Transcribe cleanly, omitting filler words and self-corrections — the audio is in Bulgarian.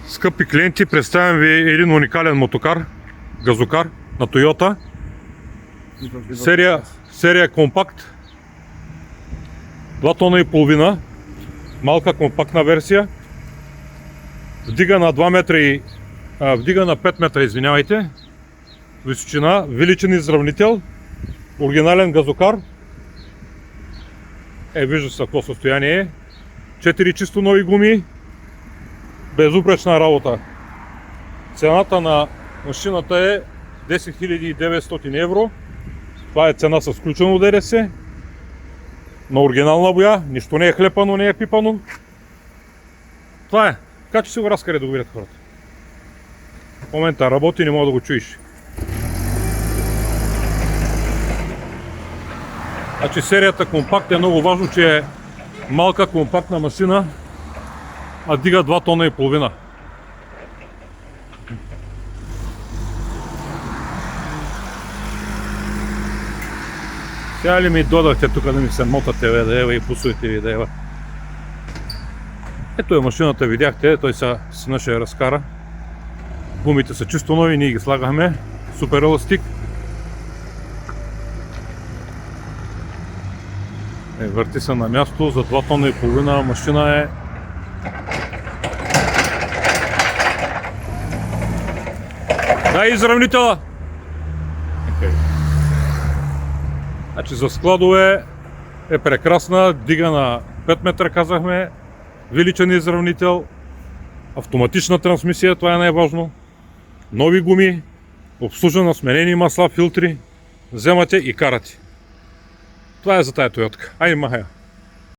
Скъпи клиенти, представям ви един уникален мотокар, газокар на Toyota. Серия компакт. 2 тона и половина. Малка компактна версия. Вдига на 2 метра и вдига на 5 метра, извинявайте. Височина, величен изравнител. Оригинален газокар. Вижда се какво състояние е. 4 чисто нови гуми. Безупречна работа. Цената на машината е 10 900 евро. Това е цена с включено ДДС. На оригинална боя. Нищо не е хлепано, не е пипано. Това е. Така че си го разкаре да го видят хората. В момента работи, не мога да го чуеш. Значи серията компакт е много важно, че е малка компактна машина, а дига 2 тона и половина. Сега ли ми додахте тук да ми се мотате, да ева и пусуете ви, да ева. Ето е машината, видяхте, той сина ще я разкара. Гумите са чисто нови, ние ги слагахме. Супер еластик. Върти се на място, за 2 тона и половина машина е. Дай изравнителя! Значи за складове е прекрасна, дига на 5 метра казахме, величен изравнител, автоматична трансмисия, това е най-важно, нови гуми, обслужена, сменени масла, филтри, вземате и карате. Това е за тая Toyota. Айде махая!